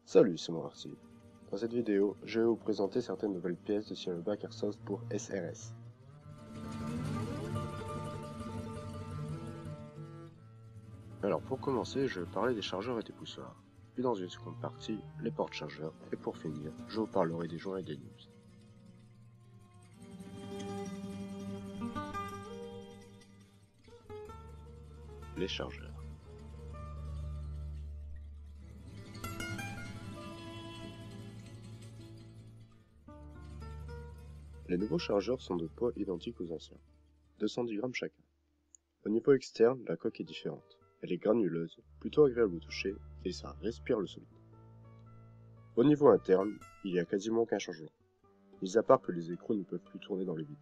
Salut, c'est Monarty. Dans cette vidéo, je vais vous présenter certaines nouvelles pièces de Cineback Airsoft pour SRS. Alors pour commencer, je vais parler des chargeurs et des poussoirs. Puis dans une seconde partie, les porte-chargeurs. Et pour finir, je vous parlerai des joints et des news. Les chargeurs. Les nouveaux chargeurs sont de poids identiques aux anciens, 210 grammes chacun. Au niveau externe, la coque est différente. Elle est granuleuse, plutôt agréable au toucher, et ça respire le solide. Au niveau interne, il n'y a quasiment aucun changement, mis à part que les écrous ne peuvent plus tourner dans le vide.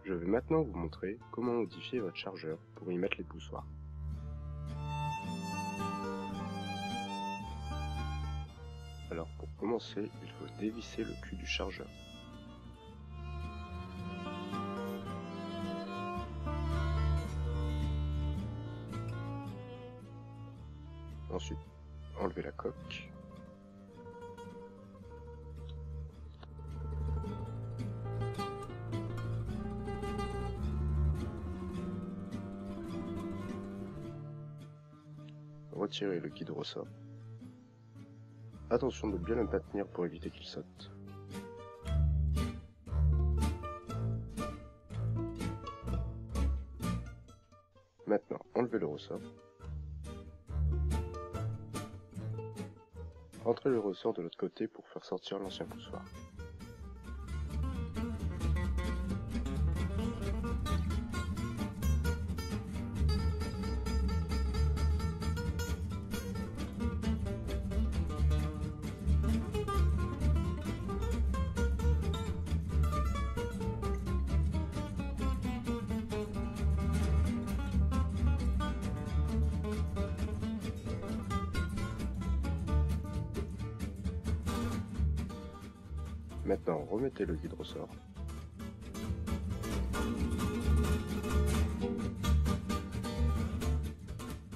Je vais maintenant vous montrer comment modifier votre chargeur pour y mettre les poussoirs. Alors pour commencer, il faut dévisser le cul du chargeur. Ensuite, enlever la coque. Retirer le guide ressort. Attention de bien le maintenir pour éviter qu'il saute. Maintenant, enlevez le ressort. Rentrez le ressort de l'autre côté pour faire sortir l'ancien poussoir. Maintenant, remettez le guide ressort.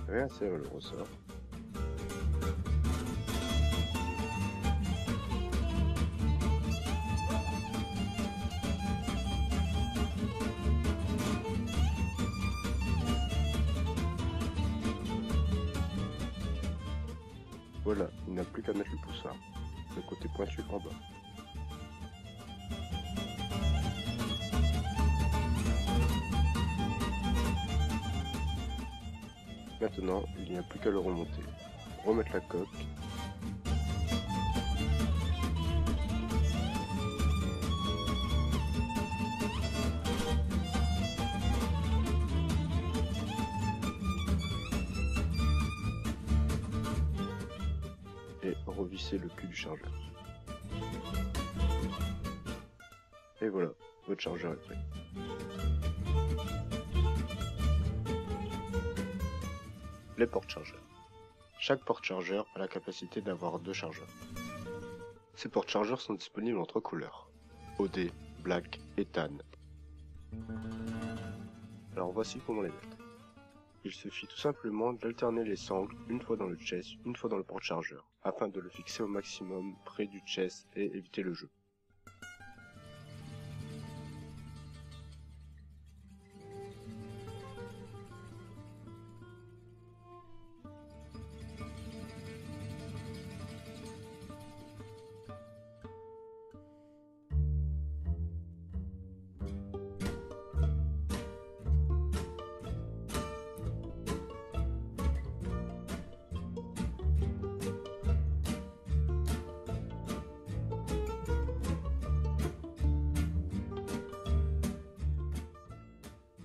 Réinsérez le ressort. Voilà, il n'a plus qu'à mettre le poussoir, le côté pointu en bas. Maintenant, il n'y a plus qu'à le remonter. Remettre la coque. Et revisser le cul du chargeur. Et voilà, votre chargeur est prêt. Les porte-chargeurs. Chaque porte-chargeur a la capacité d'avoir 2 chargeurs. Ces porte-chargeurs sont disponibles en 3 couleurs, OD, Black et Tan. Alors voici comment les mettre. Il suffit tout simplement d'alterner les sangles une fois dans le chest, une fois dans le porte-chargeur, afin de le fixer au maximum près du chest et éviter le jeu.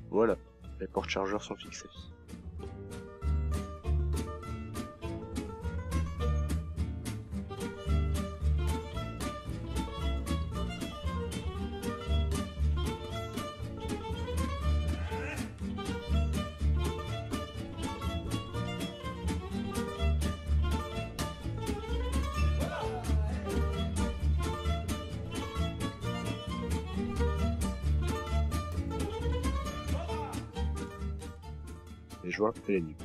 Voilà, les porte-chargeurs sont fixés. les joints et les nibs.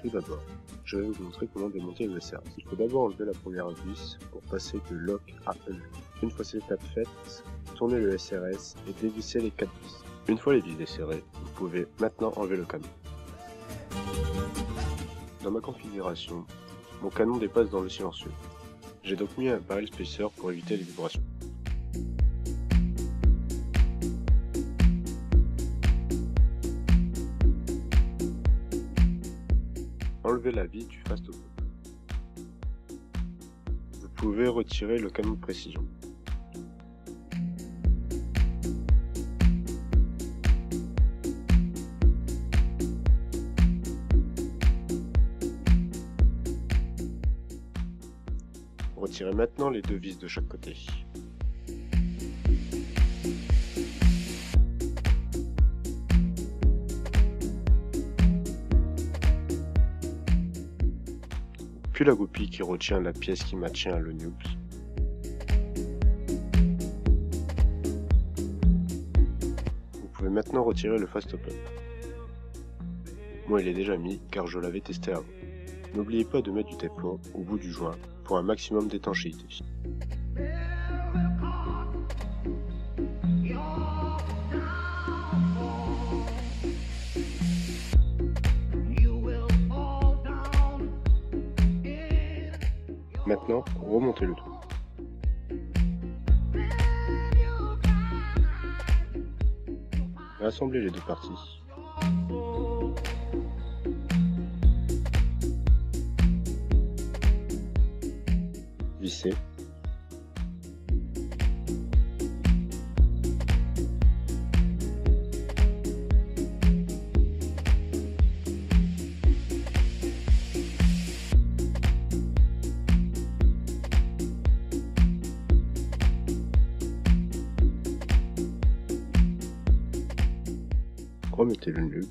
Tout d'abord, je vais vous montrer comment démonter le SRS. Il faut d'abord enlever la première vis pour passer de lock à unlock. Une fois cette étape faite, tournez le SRS et dévissez les 4 vis. Une fois les vis desserrées, vous pouvez maintenant enlever le canon. Dans ma configuration, mon canon dépasse dans le silencieux. J'ai donc mis un barrel spacer pour éviter les vibrations. Enlevez la vis du fast open. Vous pouvez retirer le canon de précision. Retirez maintenant les 2 vis de chaque côté. Puis la goupille qui retient la pièce qui maintient le nubs. Vous pouvez maintenant retirer le fast open. Moi il est déjà mis car je l'avais testé avant. N'oubliez pas de mettre du téflon au bout du joint pour un maximum d'étanchéité. Maintenant, remontez le tout. Rassemblez les deux parties. Vissez. Remettez le nubs,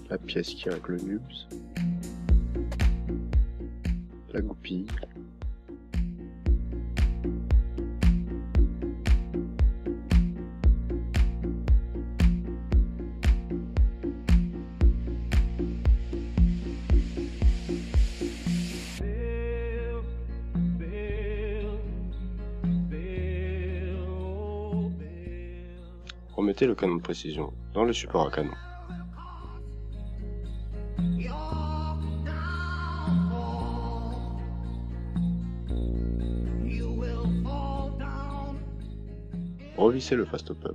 la pièce qui est avec le nubs, la goupille, remettez le canon de précision dans le support à canon. Revissez le fast open.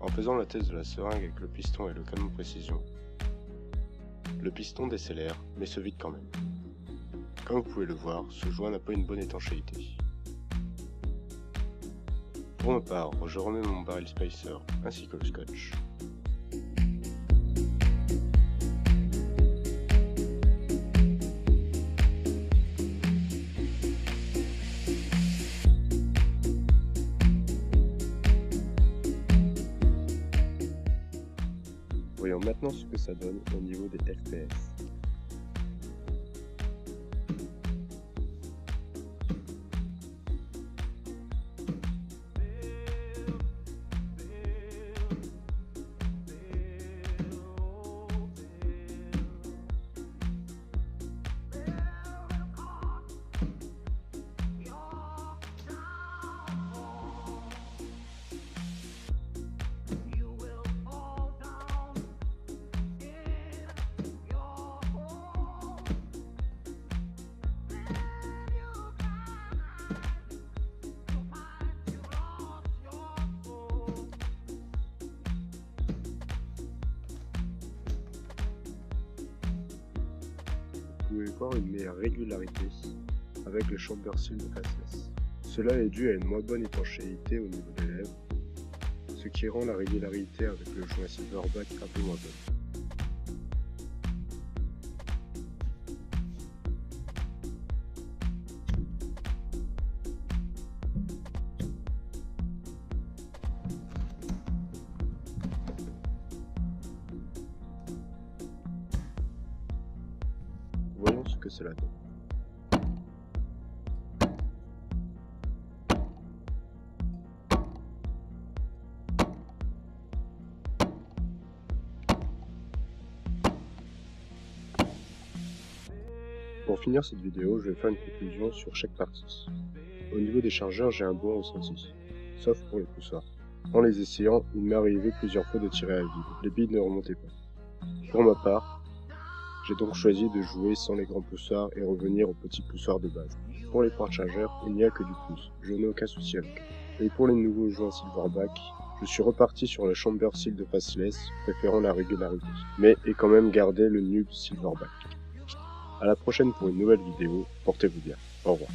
En faisant la test de la seringue avec le piston et le canon de précision, le piston décélère mais se vide quand même. Comme vous pouvez le voir, ce joint n'a pas une bonne étanchéité. Pour ma part, je remets mon barrel spacer ainsi que le scotch. Voyons maintenant ce que ça donne au niveau des FPS. Vous pouvez voir une meilleure régularité avec le chamber seal de faceless. Cela est dû à une moins bonne étanchéité au niveau des lèvres, ce qui rend la régularité avec le joint silverback un peu moins bonne. ce que cela donne. Pour finir cette vidéo, je vais faire une conclusion sur chaque partie. Au niveau des chargeurs, j'ai un bon ressenti, sauf pour les poussoirs. En les essayant, il m'est arrivé plusieurs fois de tirer à vide, les billes ne remontaient pas. Pour ma part, j'ai donc choisi de jouer sans les grands poussoirs et revenir aux petits poussoirs de base. Pour les points chargeurs, il n'y a que du pouce, je n'ai aucun souci avec eux. Et pour les nouveaux joints Silverback, je suis reparti sur la Chamber Seal de Faceless, préférant la régularité, mais ai quand même gardé le noob Silverback. À la prochaine pour une nouvelle vidéo, portez-vous bien, au revoir.